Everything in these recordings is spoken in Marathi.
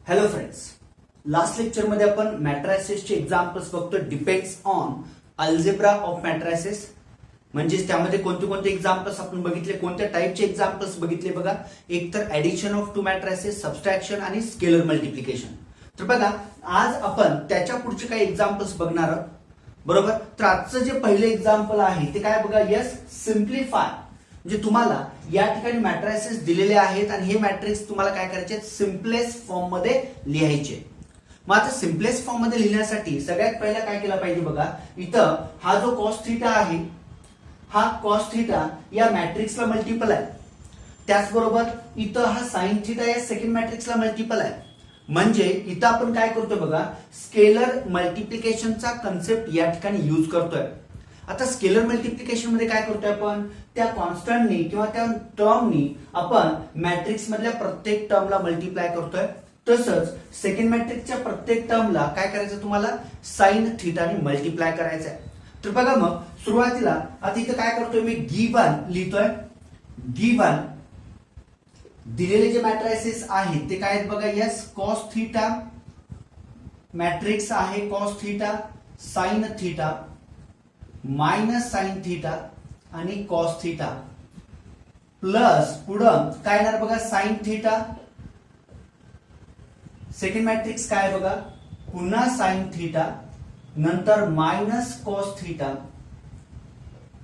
हॅलो फ्रेंड्स, लास्ट लेक्चर मध्ये आपण मॅट्रायसेसचे एक्झाम्पल्स बघतो. Depends on algebra of matrices, म्हणजे त्यामध्ये कोणते कोणते एक्झाम्पल्स आपण बघितले, कोणत्या टाइपचे एक्झाम्पल्स बघितले बघा. एक तर addition of two matrices, subtraction आणि स्केलर मल्टिप्लिकेशन. तर बघा, आज आपण त्याच्या पुढचे काही एक्झाम्पल्स बघणार आहोत, बरोबर. तर आजचं जे पहिले एक्झाम्पल आहे ते काय बघा, यस सिम्प्लिफाय. म्हणजे तुम्हाला या ठिकाणी मॅट्रायसेस दिलेले आहेत आणि हे मॅट्रिक्स तुम्हाला काय करायचे, सिम्पलेस्ट फॉर्म मध्ये लिहायचे. मग आता सिम्पलेस्ट फॉर्म मध्ये लिहिण्यासाठी सगळ्यात पहिला काय केलं पाहिजे बघा, इथं हा जो कॉस थीटा आहे, हा कॉस थीटा या मॅट्रिक्सला मल्टिपल आहे. त्याचबरोबर इथं हा साइन थीटा या सेकंड मॅट्रिक्सला मल्टिपल आहे. म्हणजे इथं आपण काय करतोय बघा, स्केलर मल्टिप्लिकेशनचा कन्सेप्ट या ठिकाणी यूज करतोय. आता स्केलर मल्टिप्लिकेशन मध्ये काय करतोय आपण, त्या कॉन्स्टंटनी किंवा त्या टर्मनी आपण मॅट्रिक्स मधल्या प्रत्येक टर्मला मल्टिप्लाय करतोय. तसंच सेकंड मॅट्रिक्सच्या प्रत्येक टर्मला काय करायचं, तुम्हाला साइन थीटाने मल्टिप्लाय करायचं आहे. तर बघा, मग सुरुवातीला आता इथं काय करतोय मी, गिवन लिहितोय. गिवन दिलेले जे मॅट्रायसेस आहेत ते काय आहेत बघा, यस कॉस थीटा मॅट्रिक्स आहे, cos theta, sine theta, minus sine theta आणि कॉस थीटा, प्लस पुढं काय येणार बघा, साइन थीटा. सेकंड मॅट्रिक्स काय बघा, पुन्हा साइन थीटा, नंतर minus cos theta,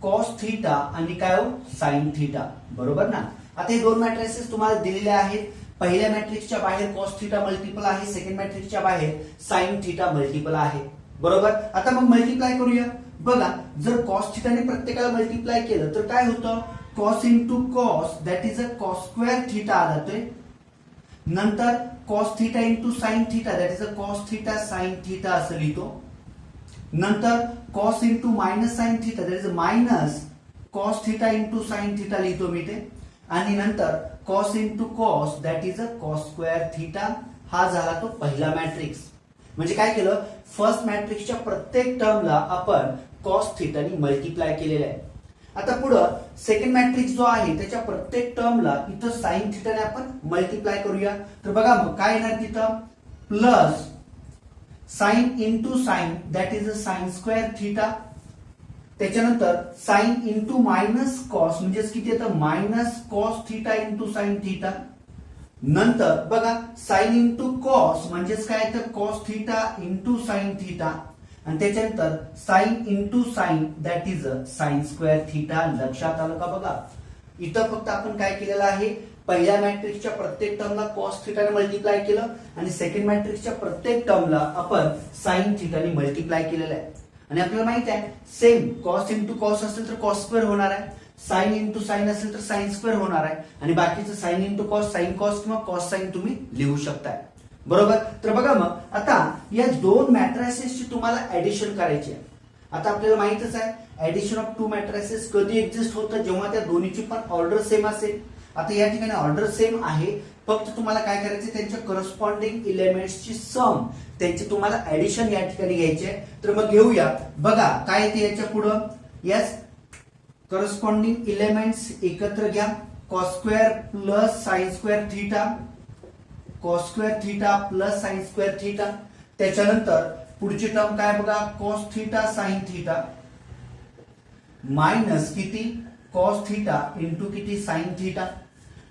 cos theta आणि काय हो, साइन थीटा, बरोबर ना. आता हे दोन मॅट्रिसेस तुम्हाला दिलेले आहेत. पहिल्या मॅट्रिक्सच्या बाहेर कॉस थीटा मल्टिपल आहे, सेकंड मॅट्रिक्सच्या बाहेर साइन थीटा मल्टिपल आहे, बरोबर. आता मग मल्टिप्लाय करूया. बघा, जर कॉस थीटाने प्रत्येकाला मल्टिप्लाय केलं तर काय होतं, cos into cos that is a cos square theta आला ते. नंतर cos theta into sine theta that is a cos theta sine theta असं लिहितो. नंतर cos into minus sine theta that is minus cos theta into sine theta लिहितो मी ते. आणि नंतर cos into cos that is a cos square theta. हा झाला तो पहिला मॅट्रिक्स. म्हणजे काय केलं, फर्स्ट मॅट्रिक्सच्या प्रत्येक टर्मला आपण कॉस थीटाने मल्टिप्लाय केलेलं आहे. आता पुढं सेकंड मॅट्रिक्स जो आहे त्याच्या प्रत्येक टर्मला इथं साइन थीटाने आपण मल्टिप्लाय करूया. तर बघा, मग काय येणार तिथं, plus sine into sine that is a sign square theta. त्याच्यानंतर साइन इंटू मायनस कॉस म्हणजेच किती येतं, minus cos theta into sine theta. नंतर बघा, साइन इंटू कॉस म्हणजेच काय येतं, cos theta into sine theta. आणि त्याच्यानंतर sine into sine that is a sign square theta. लक्षात आलं का बघा, इथं फक्त आपण काय केलेलं आहे, पहिल्या मॅट्रिक्सच्या प्रत्येक टर्मला कॉस थीटाने मल्टिप्लाय केलं आणि सेकंड मॅट्रिक्सच्या प्रत्येक टर्मला आपण साइन थीटाने मल्टिप्लाय केलेलं आहे. आणि आपल्याला माहित आहे, सेम कॉस इंटू कॉस असेल तर कॉस स्क्वेअर होणार आहे, साइन इंटू साइन असेल तर साइन स्क्वेअर होणार आहे, आणि बाकीचं sine into cos, sine cos किंवा कॉस साइन तुम्ही लिहू शकताय, बरोबर. तर बघा, मग आता या दोन मॅट्रायसेसची तुम्हाला ऍडिशन करायची आहे. आता आपल्याला माहितच आहे, ऍडिशन ऑफ टू मॅट्रायसेस कधी एक्झिस्ट होतं, जेव्हा त्या दोन्हीची पण ऑर्डर सेम असेल. आता या ठिकाणी ऑर्डर सेम आहे, फक्त तुम्हाला काय करायचं, त्यांच्या करस्पॉन्डिंग इलेमेंट्सची सम, त्यांची तुम्हाला ऍडिशन या ठिकाणी घ्यायची आहे. तर मग घेऊया. बघा काय येते याच्या पुढं, यस करस्पॉन्डिंग इलेमेंट्स एकत्र घ्या, cos square plus sine square theta, cos square theta plus sine square theta. त्याच्यानंतर पुढची टर्म काय बघा, cos theta sine theta minus किती, कॉस थीटा इंटू किती, साइन थीटा.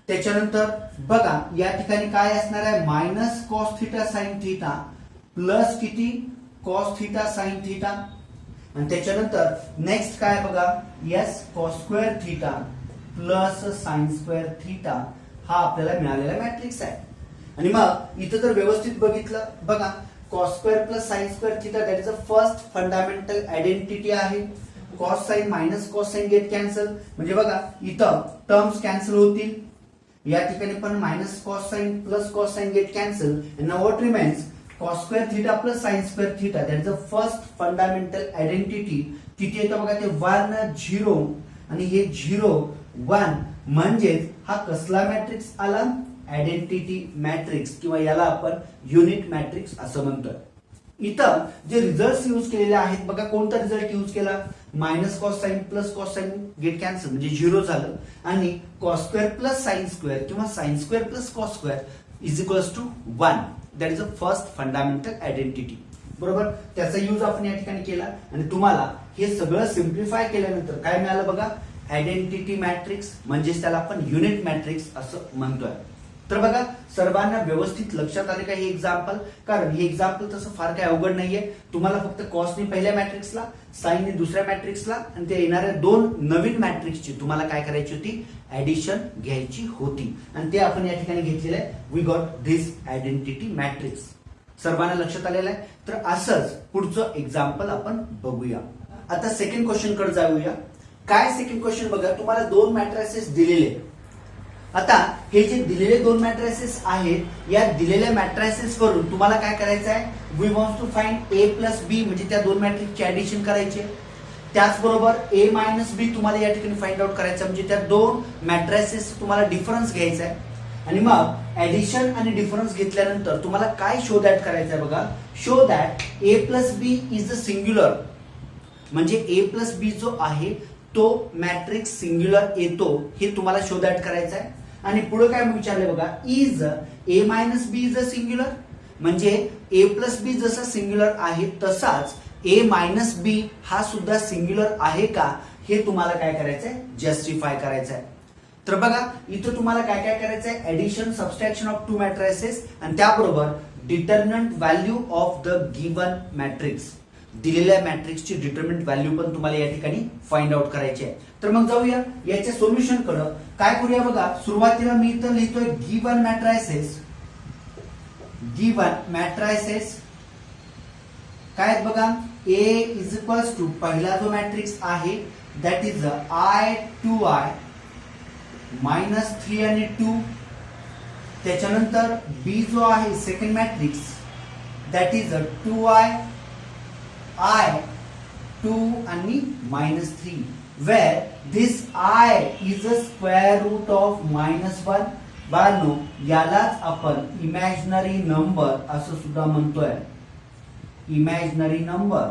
त्याच्यानंतर बघा या ठिकाणी काय असणार आहे, minus cos theta sine theta plus किती, कॉस थीटा साइन थीटा. आणि त्याच्यानंतर नेक्स्ट काय बघा, yes cos square theta plus sine square theta. हा आपल्याला मिळालेला मॅट्रिक्स आहे. आणि मग इथं जर व्यवस्थित बघितलं, बघा cos square plus sine square theta that is a first fundamental identity आहे. Cos sine minus cos sine get cancel, म्हणजे बघा इथं टर्म्स कॅन्सल होतील, या ठिकाणी पण minus cos sine plus cos sine get cancel. Now what remains, cos square theta plus sine square theta that is a first fundamental identity. किती येतं बघा, ते 1 0 आणि हे 0 1. म्हणजेच हा कसला मॅट्रिक्स आला, आयडेंटिटी मॅट्रिक्स, किंवा याला आपण युनिट मॅट्रिक्स असं म्हणतोय. इथं जे रिझल्ट यूज केलेले आहेत बघा, कोणता रिझल्ट यूज केला, minus cos sine plus cos sine get cancel म्हणजे 0 झालं, आणि cos square plus sine square किंवा sine square plus cos square is equals to 1. That is a first fundamental identity. बरोबर, त्याचा यूज आपण या ठिकाणी केला आणि तुम्हाला हे सगळं सिम्प्लिफाय केल्यानंतर काय मिळालं बघा, आयडेंटिटी मॅट्रिक्स, म्हणजेच त्याला आपण युनिट मॅट्रिक्स असं म्हणतोय. तर बघा, सर्वांना व्यवस्थित लक्षात आले का हे एक्झाम्पल? कारण हे एक्झाम्पल तसं फार काही अवघड नाहीये. तुम्हाला फक्त कॉसने पहिल्या मॅट्रिक्सला, साईनने दुसऱ्या मॅट्रिक्सला आणि ते येणाऱ्या दोन नवीन मॅट्रिक्सची तुम्हाला काय करायची होती, ऍडिशन घ्यायची होती आणि ते आपण या ठिकाणी घेतलेलं आहे. We got this identity matrix. सर्वांना लक्षात आलेलं आहे. तर असंच पुढचं एक्झाम्पल आपण बघूया. आता सेकंड क्वेश्चन कडे जाऊया. काय सेकंड क्वेश्चन बघा, तुम्हाला दोन मॅट्रिसेस दिलेले. आता हे जे दिलेले दोन मॅट्रिसेस आहेत, या दिलेल्या मॅट्रिसेस वरून तुम्हाला काय करायचं आहे, we want to find A plus B, म्हणजे त्या दोन मॅट्रिक्सचे ऍडिशन करायचे. त्याचबरोबर ए मायनस बी तुम्हाला या ठिकाणी फाइंड आउट करायचं, म्हणजे त्या दोन मॅट्रिसेस तुम्हाला डिफरन्स घ्यायचा आहे. आणि मग ऍडिशन आणि डिफरन्स घेतल्यानंतर तुम्हाला काय शो दॅट करायचं आहे बघा, show that A plus B is a singular, म्हणजे ए प्लस बी जो आहे तो मॅट्रिक्स सिंग्युलर येतो हे तुम्हाला शो दॅट करायचं आहे. आणि पुढे काय विचारलंय बघा, is A minus B is a singular, म्हणजे ए प्लस बी जसा सिंग्युलर आहे तसाच ए मायनस बी हा सुद्धा सिंग्युलर आहे का, हे तुम्हाला काय करायचंय, जस्टिफाय करायचं आहे. तर बघा, इथं तुम्हाला काय काय करायचंय, addition subtraction of two matrices आणि त्याबरोबर determinant value of the given matrix, दिलेल्या मॅट्रिक्सची डिटर्मिनंट व्हॅल्यू पण तुम्हाला या ठिकाणी फाइंड आउट करायची आहे. तर मग जाऊया याच्या सोल्युशन कडे. काय करूया बघा, सुरुवातीला मी इथं लिहितोय गिवन मॅट्रिसेस. गिवन मॅट्रिसेस काय आहेत बघा, ए इज इक्वल्स टू पहिला जो मॅट्रिक्स आहे that is I 2i minus 3 आणि 2. त्याच्यानंतर बी जो आहे second matrix that is 2i I 2 आणि minus 3, where this I is a square root of -1. बाळांनो, यालाच आपण इमॅजिनरी नंबर असं सुद्धा म्हणतोय. इमॅजिनरी नंबर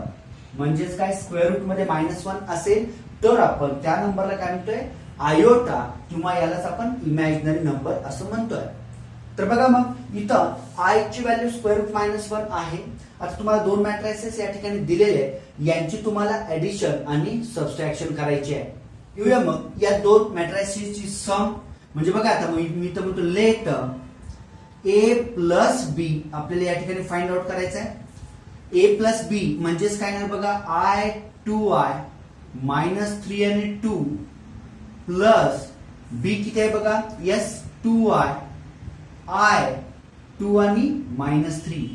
म्हणजेच काय, स्क्वेअर रूट मध्ये -1 असेल तर आपण त्या नंबरला काय म्हणतोय, आयोटा, किंवा यालाच आपण इमॅजिनरी नंबर असं म्हणतोय. तर बघा, मग इथं आय ची व्हॅल्यू स्क्वेअर रूट -1 आहे. आता तुम्हाला दोन मॅट्रिसेस या ठिकाणी दिलेले आहेत, यांची तुम्हाला ऍडिशन आणि सबस्ट्रॅक्शन करायची आहे. येऊया मग या दोन मॅट्रिसेसची सम, म्हणजे बघा आता मी तर म्हणतो लेट ए प्लस बी आपल्याला या ठिकाणी फाइंड आउट करायचं आहे. ए प्लस बी म्हणजेच काय नाही बघा, आय 2i मायनस 3 आणि 2 प्लस बी किती आहे बघा, यस 2i आय 2 आणि -3,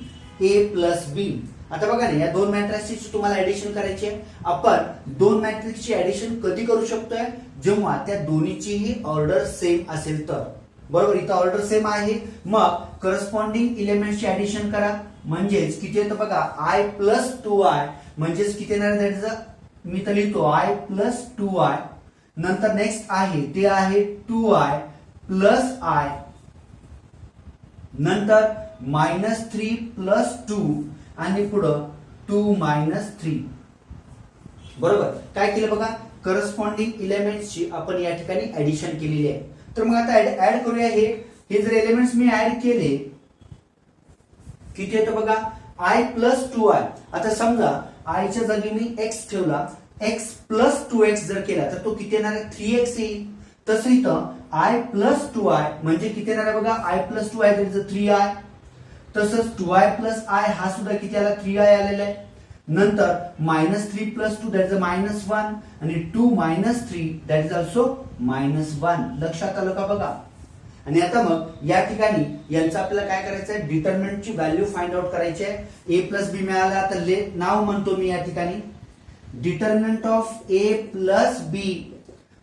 ए प्लस बी. आता बघा ना, या दोन मॅट्रिक्सची तुम्हाला ऍडिशन करायची आहे. आपण दोन मॅट्रिक्सची ऍडिशन कधी करू शकतोय, जेव्हा त्या दोन्हीचीही ऑर्डर सेम असेल तर. बरोबर, इथं ऑर्डर सेम आहे, मग करस्पॉन्डिंग एलिमेंटची ऍडिशन करा. म्हणजेच किती येतं बघा, आय प्लस 2i म्हणजेच किती येणार, दॅट इज मी तर लिहितो आय प्लस 2i. नंतर नेक्स्ट आहे ते आहे 2i प्लस आय, नंतर -3 प्लस 2 आणि पुढं 2 - 3. बरोबर, काय केलं बघा, करस्पॉन्डिंग एलिमेंट्सची आपण या ठिकाणी ऍडिशन केलेली आहे. तर मग आता ऍड करूया. हे जर एलिमेंट्स मी ऍड केले किती येतं बघा, आय प्लस 2i. आता समजा आयच्या जागी मी एक्स ठेवला, एक्स प्लस 2x जर केला तर तो किती येणार आहे, 3x येईल. तसं इथं आय प्लस 2i म्हणजे किती येणार आहे बघा, I plus 2i that is 3i. तसंच 2i प्लस आय हा सुद्धा किती आला, 3i आलेला आहे. नंतर -3 प्लस 2 दॅट इज -1 आणि 2 - 3 दॅट इज ऑल्सो -1. लक्षात आलं का बघा. आणि आता मग या ठिकाणी यांचं आपल्याला काय करायचं आहे, डिटर्मिनंटची व्हॅल्यू फाइंड आउट करायची आहे. ए प्लस बी मिळाला, तर नाव म्हणतो मी या ठिकाणी determinant of A plus B,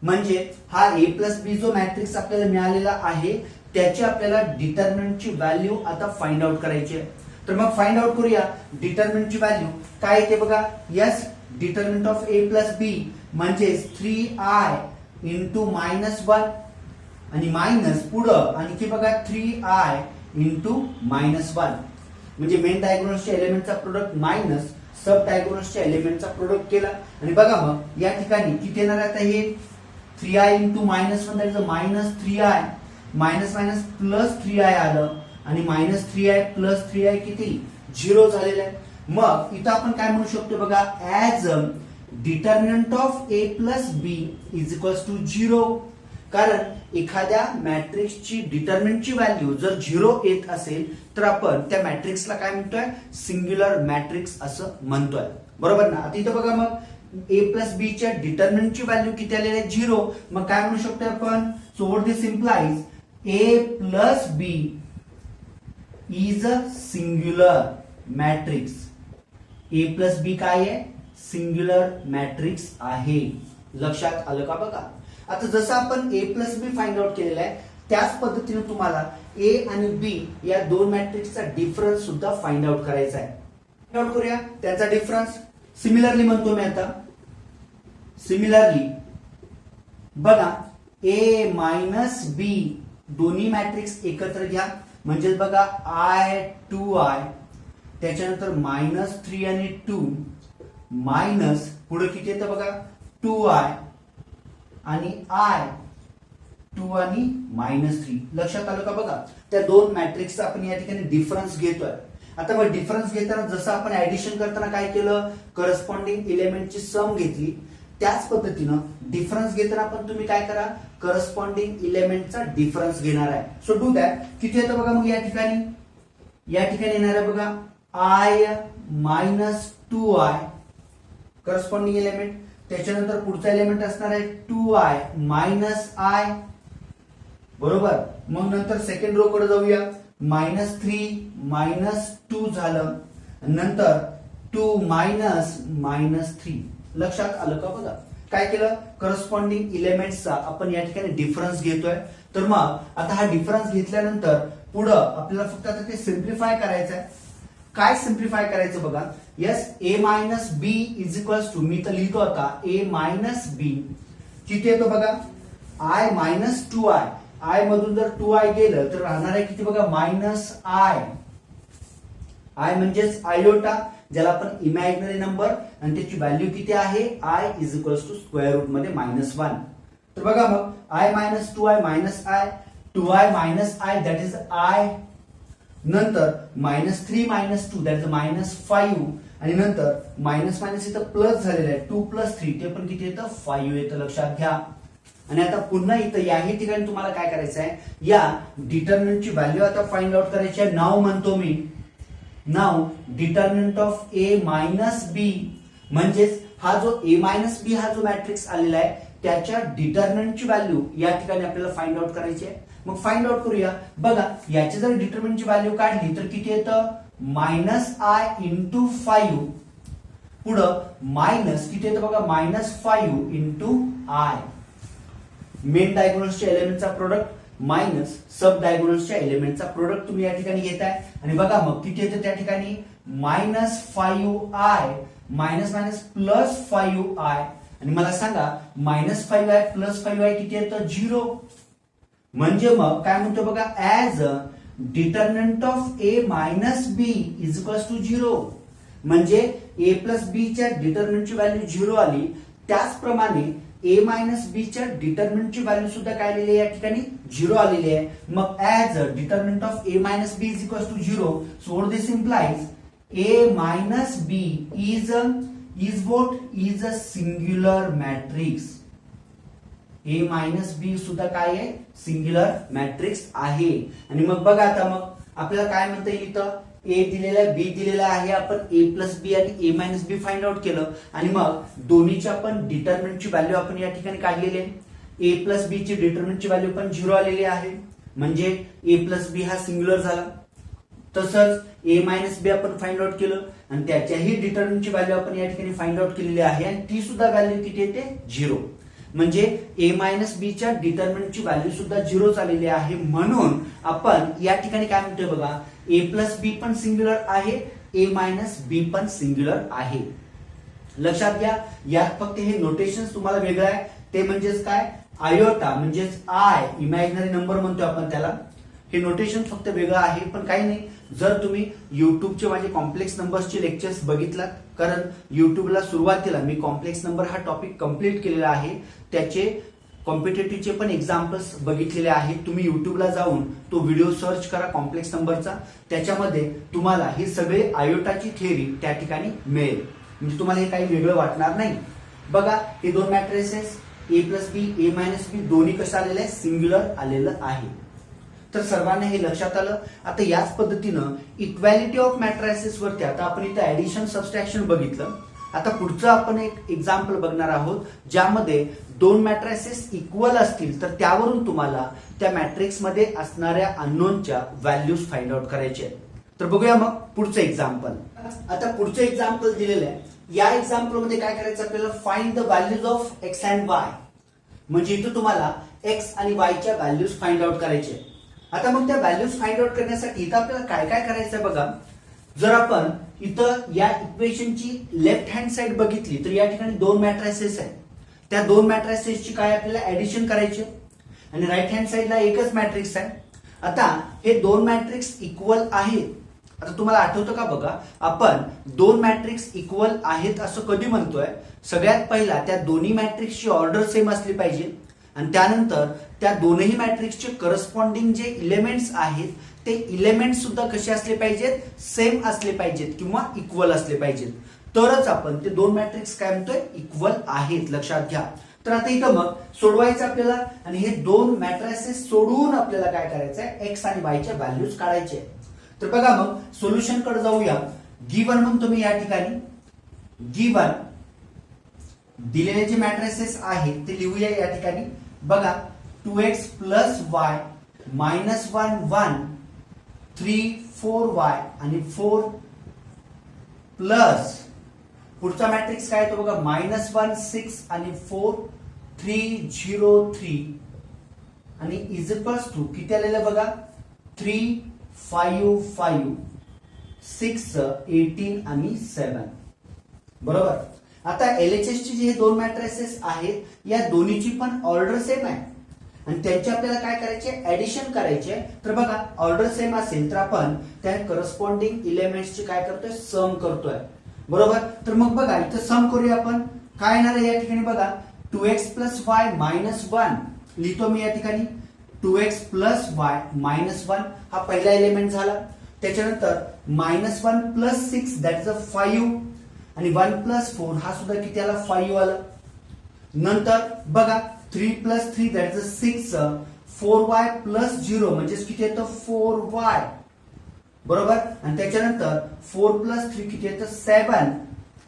म्हणजे हा ए प्लस बी जो मॅट्रिक्स आपल्याला मिळालेला आहे त्याची आपल्याला डिटर्मिनंटची व्हॅल्यू आता फाइंड आउट करायची आहे. तर मग फाइंड आउट करूया डिटर्मिनंटची व्हॅल्यू. काय येते बघा, yes determinant of A plus B म्हणजे 3i इंटू -1 आणि मायनस पुढं आणखी बघा 3i इंटू -1, म्हणजे मेन डायगोनलच्या एलिमेंटचा प्रोडक्ट मायनस सब डायगोनलच्या एलिमेंटचा प्रोडक्ट केला. आणि बघा मग या ठिकाणी किती येणार आता, हे 3i into -1 that is -3i minus plus 3i आलं. आणि -3i प्लस 3i किती 0 झालेलं आहे. मग इथं आपण काय म्हणू शकतो बघा, as determinant of a plus b is equals to 0. कारण एखाद्या मॅट्रिक्सची डिटर्मिनंटची व्हॅल्यू जर 0 येत असेल तर आपण त्या मॅट्रिक्सला काय म्हणतोय, सिंग्युलर मॅट्रिक्स असं म्हणतोय. बरोबर ना. आता इथं बघा, मग a प्लस b च्या डिटर्मिनंटची व्हॅल्यू किती आलेली आहे 0. मग काय म्हणू शकतो आपण, so what this implies a plus b is a singular matrix. a plus b काय आहे, सिंग्युलर मॅट्रिक्स आहे. लक्षात आलं का बघा. आता जसं आपण a plus B find out केलेला आहे त्याच पद्धतीने तुम्हाला a आणि b या दोन मॅट्रिक्सचा डिफरन्स सुद्धा फाइंड आउट करायचा आहे. फाइंड आउट करूया त्याचा डिफरन्स. सिमिलरली म्हणतो मी आता, सिमिलरली बघा a मायनस b दोन्ही मॅट्रिक्स एकत्र घ्या, म्हणजे बघा i 2i, त्याच्यानंतर -3 आणि 2 मायनस पुढे किती येतं बघा 2i आणि i 2 आणि -3. लक्षात आलं का बघा. त्या दोन मॅट्रिक्सचा आपण या ठिकाणी डिफरन्स घेतोय. आता मग डिफरन्स घेताना जसं आपण ऍडिशन करताना काय केलं, करस्पॉन्डिंग एलिमेंटची सम घेतली, त्याच पद्धतीनं डिफरन्स घेताना पण तुम्ही काय करा, करस्पॉन्डिंग एलिमेंटचा डिफरन्स घेणार आहे. So do that. किती येतं बघा मग या ठिकाणी येणार आहे बघा i minus 2i corresponding element, त्याच्यानंतर पुढचा एलिमेंट असणार आहे 2i मायनस i. बरोबर. मग नंतर सेकंड रो कडे जाऊया, -3 -2 झालं, नंतर 2 -3. लक्षात आलं का बघा. काय केलं, करस्पॉन्डिंग एलिमेंट्सचा आपण या ठिकाणी डिफरन्स घेतोय. तर मग आता हा डिफरन्स घेतल्यानंतर पुढं आपल्याला फक्त आता ते सिम्प्लिफाय करायचं आहे. काय सिम्प्लिफाय करायचं बघा, yes a minus B is equals to, मी तर लिहितो आता a मायनस बी किती येतो बघा i मायनस 2i. i मधून जर 2i गेलं तर राहणार आहे किती बघा -i. i म्हणजेच आयोटा, ज्याला आपण इमॅजिनरी नंबर, आणि त्याची व्हॅल्यू किती आहे i is equals to square root मध्ये -1. तर बघा मग i minus 2i minus i, 2i minus i that is i, नंतर -3 -2 दॅट इज -5, आणि नंतर मायनस मायनस इथं प्लस झालेलं आहे 2 + 3 ते पण किती येतं 5 येतं. लक्षात घ्या. आणि आता पुन्हा इथं याही ठिकाणी तुम्हाला काय करायचं आहे, या डिटर्मिनंटची व्हॅल्यू आता फाइंड आउट करायची आहे. नाव म्हणतो मी, नाव determinant of a minus b, म्हणजेच हा जो a मायनस b हा जो मॅट्रिक्स आलेला आहे त्याच्या डिटर्मिनंटची व्हॅल्यू या ठिकाणी आपल्याला फाइंड आउट करायची आहे. मग फाइंड आउट करूया. बघा याची जर डिटर्मिनंटची व्हॅल्यू काढली तर किती येतं -i इंटू 5, पुढं मायनस किती येतं बघा -5 इंटू i. मेन डायगोनल्सच्या एलिमेंटचा प्रोडक्ट मायनस सब डायगोनल्सच्या एलिमेंटचा प्रोडक्ट तुम्ही या ठिकाणी घेताय. आणि बघा मग किती येतं त्या ठिकाणी -5i मायनस मायनस +5i. आणि मला सांगा -5i +5i किती येतं 0. म्हणजे मग काय म्हणतो बघा, as determinant of a minus b is equals to 0. म्हणजे a प्लस b च्या डिटर्मिनंटची व्हॅल्यू 0 आली, त्याचप्रमाणे a मायनस b च्या डिटर्मिनंटची व्हॅल्यू सुद्धा काय आलेली आहे या ठिकाणी 0 आलेली आहे. मग as determinant of a minus b is equals to 0, so what this implies a minus b is a singular matrix. a minus b सुद्धा काय आहे, सिंग्युलर मॅट्रिक्स आहे. आणि मग बघा आता मग आपल्याला काय म्हणता येईल, इथं a दिलेला आहे, b दिलेला आहे, आपण a प्लस बी आणि a minus B find out केलं, आणि मग दोन्हीच्या पण डिटर्मिनंटची व्हॅल्यू आपण या ठिकाणी काढलेली आहे. a प्लस बी ची डिटर्मिनंटची व्हॅल्यू पण 0 आलेली आहे, म्हणजे a प्लस बी हा सिंग्युलर झाला. तसंच a मायनस बी आपण फाइंड आउट केलं आणि त्याच्याही डिटर्मिनंटची व्हॅल्यू आपण या ठिकाणी फाइंड आउट केलेली आहे, आणि ती सुद्धा व्हॅल्यू किती येते 0. म्हणजे a मायनस बी च्या डिटर्मिनंटची व्हॅल्यू सुद्धा 0 आलेली आहे. म्हणून आपण या ठिकाणी काय म्हणतोय बघा, a प्लस बी पण सिंग्युलर आहे, a मायनस बी पण सिंग्युलर आहे. लक्षात घ्या. यात फक्त हे नोटेशन तुम्हाला वेगळं आहे, ते म्हणजेच काय, आयोटा म्हणजेच i इमॅजिनरी नंबर म्हणतो आपण त्याला, हे नोटेशन फक्त वेगळं आहे. पण काही नाही, जर तुम्ही युट्यूबचे माझे कॉम्प्लेक्स नंबर्सचे लेक्चर्स बघितलात, कारण युट्यूबला सुरुवातीला मी कॉम्प्लेक्स नंबर हा टॉपिक कंप्लीट केलेला आहे, त्याचे कॉम्पिटेटिव्हचे पण एक्झाम्पल्स बघितलेले आहेत. तुम्ही युट्यूबला जाऊन तो व्हिडिओ सर्च करा कॉम्प्लेक्स नंबरचा, त्याच्यामध्ये तुम्हाला हे सगळे आयोटाची थिअरी त्या ठिकाणी मिळेल. म्हणजे तुम्हाला हे काही वेगळं वाटणार नाही. बघा हे दोन मॅट्रिसेस ए प्लस बी ए मायनस बी दोन्ही कसं आलेलं आहे, सिंग्युलर आलेलं आहे. तर सर्वांना हे लक्षात आलं. आता याच पद्धतीनं इक्वॅलिटी ऑफ मॅट्रिसेस वरती आता आपण इथं ऍडिशन सबट्रॅक्शन बघितलं. आता पुढचं आपण एक एक्झाम्पल बघणार आहोत ज्यामध्ये दोन मॅट्रिसेस इक्वल असतील तर त्यावरून तुम्हाला त्या मॅट्रिक्स मध्ये असणाऱ्या अननोनच्या व्हॅल्यूज फाइंड आउट करायचे आहेत. तर बघूया मग पुढचं एक्झाम्पल. आता पुढचं एक्झाम्पल दिलेलं आहे. या एक्झाम्पल मध्ये काय करायचं आपल्याला, find the values of x and Y. म्हणजे इथं तुम्हाला एक्स आणि वाय च्या व्हॅल्यूज फाइंड आउट करायचे. आता मग त्या व्हॅल्यूज फाइंड आउट करण्यासाठी इथं आपल्याला काय काय करायचं आहे बघा. जर आपण इथं या इक्वेशनची लेफ्ट हँड साइड बघितली तर या ठिकाणी दोन मॅट्रिसेस आहेत. त्या दोन मॅट्रिसेसची काय आपल्याला ऍडिशन करायची आणि राईट हँड साइडला एकच मॅट्रिक्स आहे. आता हे दोन मॅट्रिक्स इक्वल आहेत. आता तुम्हाला आठवतं का बघा, आपण दोन मॅट्रिक्स इक्वल आहेत असं कधी म्हणतोय, सगळ्यात पहिला त्या दोन्ही मॅट्रिक्सची ऑर्डर सेम असली पाहिजे आणि त्यानंतर त्या दोनही मॅट्रिक्सचे करस्पॉन्डिंग जे इलेमेंट्स आहेत ते इलेमेंट सुद्धा कसे असले पाहिजेत, सेम असले पाहिजेत किंवा इक्वल असले पाहिजेत, तरच आपण ते दोन मॅट्रिक्स काय म्हणतोय, इक्वल आहेत. लक्षात घ्या. तर आता इथं मग सोडवायचं आपल्याला आणि हे दोन मॅट्रिसेस सोडवून आपल्याला काय करायचं आहे, एक्स आणि वाय च्या व्हॅल्यूज काढायचे. तर बघा मग सोल्युशन कडे जाऊया. गिवन म्हणतो मी या ठिकाणी, गिवन दिलेले जे मॅट्रिसेस आहेत ते लिहूया या ठिकाणी. बघा 2x plus Y minus 1 1 3 4y आणि 4 प्लस पुढचा मॅट्रिक्स काय तो बघा -1 6 आणि 4 3 0 3 आणि इज इक्वल्स टू किती आलेलं बघा 3 5 5 6 18 आणि 7. बरोबर. आता LHS चे जे दोन मॅट्रिसेस आहेत या दोन्हीची पण ऑर्डर सेम आहे आणि त्यांचे आपल्याला काय करायचे, ऍडिशन करायचे. तर बघा ऑर्डर सेम असेल तर आपण त्या करस्पॉन्डिंग इलेमेंट्सची काय करतोय, सम करतोय. बरोबर. तर मग बघा इथं सम करूया आपण. काय येणार आहे या ठिकाणी बघा 2x प्लस वाय मायनस 1 लिहितो मी या ठिकाणी. 2x प्लस वाय मायनस 1 हा पहिला एलिमेंट झाला. त्याच्यानंतर -1 प्लस 6 दॅट इज अ 5 आणि 1 प्लस 4 हा सुद्धा किती आला, 5 आला. नंतर बघा 3 plus 3 that is a 6 4y plus 0 म्हणजे किती येतं 4y. बरोबर. आणि त्याच्यानंतर 4 प्लस 3 किती येतं 7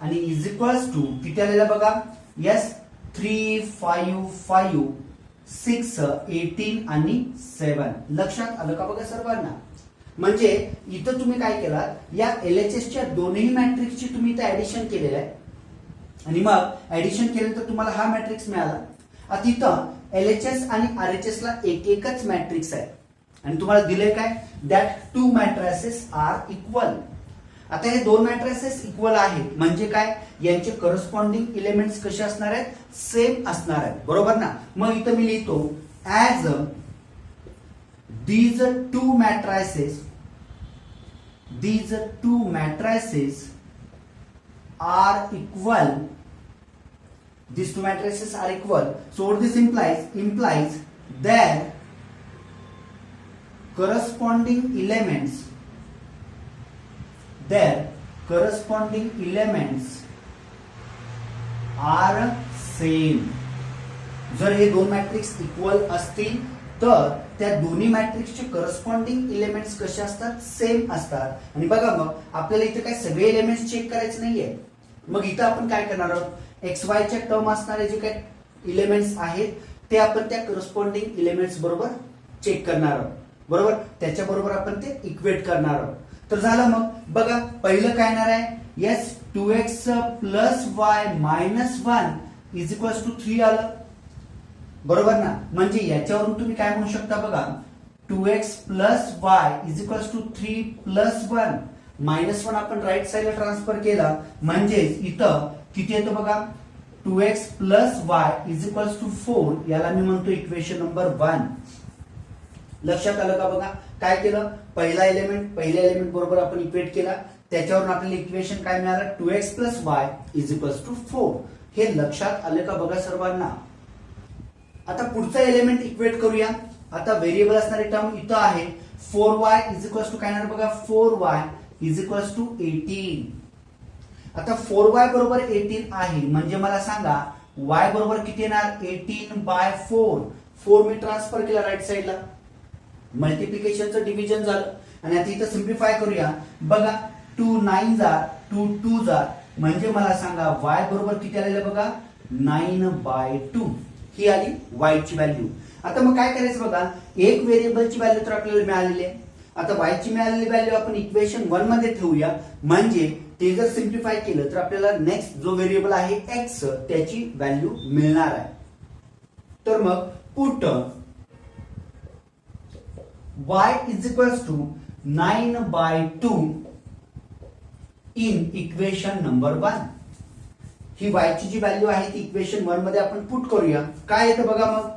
आणि इज इक्वल्स टू किती आलेला बघा, यस 3 5 5 6 18 आणि 7. लक्षात आलं का बघा सर्वांना. म्हणजे इथं तुम्ही काय केलं, या LHS च्या दोन्ही मॅट्रिक्सची तुम्ही इथं ऍडिशन केलेलं आहे आणि मग ऍडिशन केल्यानंतर तुम्हाला हा मॅट्रिक्स मिळाला. आता इथं LHS आणि RHS ला एक एकच मॅट्रिक्स आहे आणि तुम्हाला दिले काय, that two matrices are equal. आता हे दोन मॅट्रिसेस इक्वल आहेत म्हणजे काय, यांचे करस्पॉन्डिंग इलेमेंट्स कसे असणार आहेत, सेम असणार आहेत. बरोबर ना. मग इथं मी लिहितो as these two matrices are equal. These two matrices are equal. So what this implies their corresponding elements are same. जर हे दोन मॅट्रिक्स इक्वल असतील तर त्या दोन्ही मॅट्रिक्सचे करस्पॉन्डिंग इलेमेंट्स कसे असतात, सेम असतात. आणि बघा मग आपल्याला इथे काय सगळे एलिमेंट्स चेक करायचे नाहीये. मग इथं आपण काय करणार आहोत, एक्स वाय च्या टर्म असणारे जे काय इलेमेंट्स आहेत ते आपण त्या करस्पॉन्डिंग इलेमेंट्स बरोबर चेक करणार आहोत. बरोबर. त्याच्या बरोबर आपण ते इक्वेट करणार आहोत. तर झालं. मग बघा पहिलं काय येणार आहे, yes 2x plus Y minus 1 is equals to 3 आलं. बरोबर ना. म्हणजे याच्यावरून तुम्ही काय म्हणू शकता बघा 2x plus Y is equals to 3 plus 1 -1 आपण राईट साइडला ट्रान्सफर केला म्हणजे इथं किती येतं बघा 2x plus Y is equals to 4. याला मी म्हणतो इक्वेशन नंबर 1. लक्षात आलं का बघा. काय केलं, पहिल्या एलिमेंट बरोबर आपण इक्वेट केला, त्याच्यावरून आपल्याला इक्वेशन काय मिळालं 2x plus Y is equals to 4. हे लक्षात आलं का बघा सर्वांना. आता पुढचा एलिमेंट इक्वेट करूया. आता व्हेरिएबल असणारी टर्म इथं आहे 4y इज इक्वल्स टू काय येणार बघा 4y इज इक्वल्स टू 18. आता 4y बरोबर 18 आहे म्हणजे मला सांगा y बरोबर किती येणार 18/4. 4 मी ट्रान्सफर केला राईट साइडला, मल्टिप्लिकेशनचं डिव्हिजन झालं. आणि आता इथं सिम्प्लिफाय करूया बघा 2 9 जा 2 2 जा म्हणजे मला सांगा y बरोबर किती आलेलं बघा 9/2. ही आली y ची व्हॅल्यू. आता मग काय करायचं बघा एक व्हेरिएबलची व्हॅल्यू तर आपल्याला मिळालेली आहे. आता y ची मिळालेली व्हॅल्यू आपण इक्वेशन 1 मध्ये ठेवूया म्हणजे ते जर सिम्प्लिफाय केलं तर आपल्याला नेक्स्ट जो व्हेरिएबल आहे x त्याची व्हॅल्यू मिळणार आहे. तर मग put y is equals to 9/2 in equation number 1. ही y ची जी व्हॅल्यू आहे ती इक्वेशन 1 मध्ये आपण पुट करूया. काय येतं बघा मग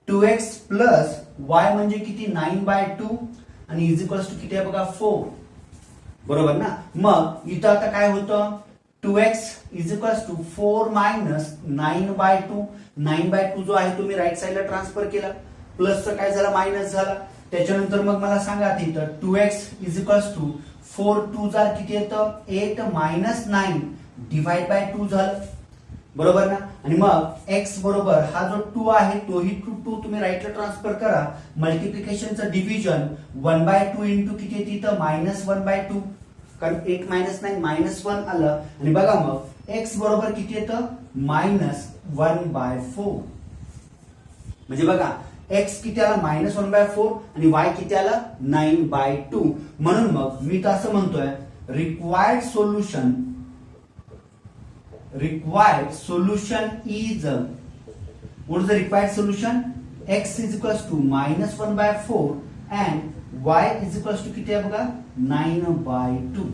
2x प्लस y म्हणजे किती 9/2 आणि इज इक्वल्स टू किती आहे बघा 4. बरोबर ना. मग इथं आता काय होतं 2x is equals to 4 minus 9/2. 9/2 जो आहे तो मी राईट साइडला ट्रान्सफर केला, प्लसचा काय झाला मायनस झाला. त्याच्यानंतर मग मला सांगा इथं 2x इज इक्वल्स टू 4 2 जा किती येतं 8 मायनस 9 डिवाइड बाय 2 झालं. बरोबर ना. आणि मग x बरोबर हा जो 2 आहे तोही 2 तुम्ही राईटला ट्रान्सफर करा, मल्टिप्लिकेशनचं डिव्हिजन 1/2 इंटू किती येते इथं -1/2 कारण 8 मायनस 9 -1 आलं. आणि बघा मग x बरोबर किती येतं -1/4. म्हणजे बघा x किती आला -1/4 आणि y किती आला 9/2. म्हणून मग मी तर असं म्हणतोय required solution is what is the required solution x is equals to -1/4 and y is equals to किती आहे बघा 9/2.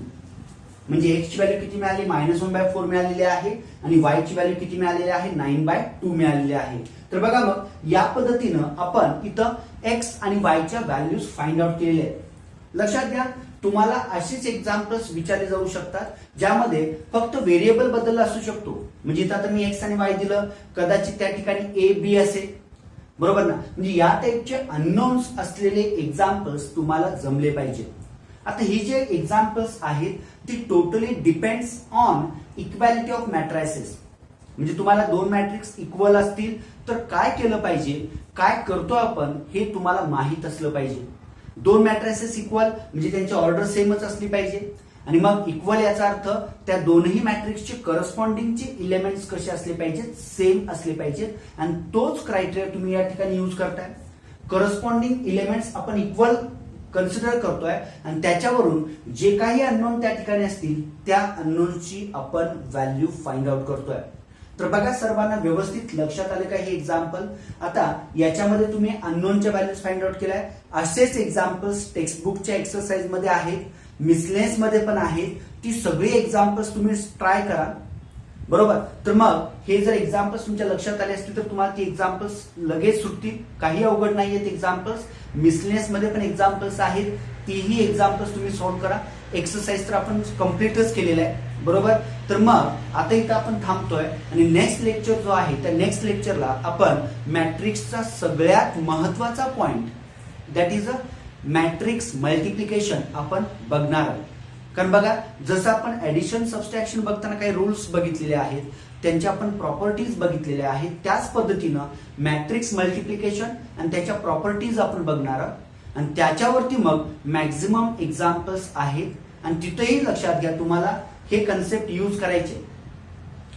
म्हणजे x ची व्हॅल्यू किती मिळाली -1/4 मिळालेली आहे आणि y ची व्हॅल्यू किती मिळालेली आहे 9/2 मिळालेली आहे. तर बघा मग या पद्धतीनं आपण इथं x आणि y च्या व्हॅल्यूज फाइंड आउट केलेल्या आहेत. लक्षात घ्या तुम्हाला अशीच एक्झाम्पल्स विचारले जाऊ शकतात ज्यामध्ये फक्त व्हेरिएबल बदलला असू शकतो. म्हणजे इथं आता मी x आणि y दिलं, कदाचित त्या ठिकाणी a b असेल. बरोबर ना. म्हणजे या टाइपचे अननोन्स असलेले एक्झाम्पल्स तुम्हाला जमले पाहिजे. आता ही जे एक्झाम्पल्स आहेत ती totally depends on equality of matrices. म्हणजे तुम्हाला दोन मॅट्रिक्स इक्वल असतील तर काय केलं पाहिजे, काय करतो आपण हे तुम्हाला माहित असलं पाहिजे. दोन मॅट्रिसेस इक्वल म्हणजे त्यांची ऑर्डर सेमच असली पाहिजे. आणि मग इक्वल याचा अर्थ त्या दोनही मॅट्रिक्सचे करस्पॉन्डिंगचे इलेमेंट्स कसे असले पाहिजेत सेम असले पाहिजेत आणि तोच क्रायटेरिया तुम्ही या ठिकाणी यूज करताय. करस्पॉन्डिंग इलेमेंट्स आपण इक्वल कन्सिडर करतोय आणि त्याच्यावरून जे काही अननोन त्या ठिकाणी असतील त्या अननोनची आपण व्हॅल्यू फाइंड आउट करतोय. तर बघा सर्वांना व्यवस्थित लक्षात आले का हे एक्झाम्पल. आता याच्यामध्ये तुम्ही अननोनच्या व्हॅल्यूज फाइंड आउट केलाय. असेच एक्झाम्पल्स टेक्स्टबुकच्या एक्सरसाइज मध्ये आहेत, मिसलेन्स मध्ये पण आहेत. ती सगळी एक्झाम्पल्स तुम्ही ट्राय करा. बरोबर. तर मग हे जर एक्झाम्पल्स तुमच्या लक्षात आले असतील तर तुम्हाला ती एक्झाम्पल्स लगेच सुटतील. काही अवघड नाहीयेत एक्झाम्पल्स. मिसलेन्स मध्ये पण एक्झाम्पल्स आहेत, तीही एक्झाम्पल्स तुम्ही सॉल्व्ह करा. एक्सरसाइज तर आपण कम्प्लीटच केलेला आहे. बरोबर. तर मग आता इथं आपण थांबतोय आणि नेक्स्ट लेक्चर जो आहे त्या नेक्स्ट लेक्चरला आपण मॅट्रिक्सचा सगळ्यात महत्वाचा point that is a matrix multiplication आपण बघणार आहोत. कारण बघा जसं आपण ऍडिशन सबस्ट्रॅक्शन बघताना काही रूल्स बघितलेले आहेत, त्यांच्या आपण प्रॉपर्टीज बघितलेल्या आहेत, त्याच पद्धतीनं मॅट्रिक्स मल्टिप्लिकेशन आणि त्याच्या प्रॉपर्टीज आपण बघणार आहोत आणि त्याच्यावरती मग मॅक्झिमम एक्झाम्पल्स आहेत. आणि तिथेही लक्षात घ्या तुम्हाला हे कन्सेप्ट यूज करायचे.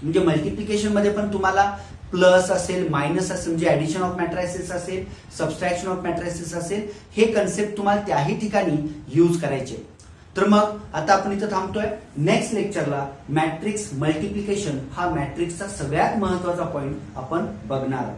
म्हणजे मल्टिप्लिकेशन मध्ये पण तुम्हाला प्लस असेल मायनस असेल म्हणजे ऍडिशन ऑफ मॅट्रायसेस असेल सबस्ट्रॅक्शन ऑफ मॅट्रायसेस असेल, हे कन्सेप्ट तुम्हाला त्याही ठिकाणी यूज करायचे. तर मग आता आपण इथं थांबतोय. नेक्स्ट लेक्चरला मॅट्रिक्स मल्टिप्लिकेशन हा मॅट्रिक्सचा सगळ्यात महत्वाचा पॉइंट आपण बघणार आहोत.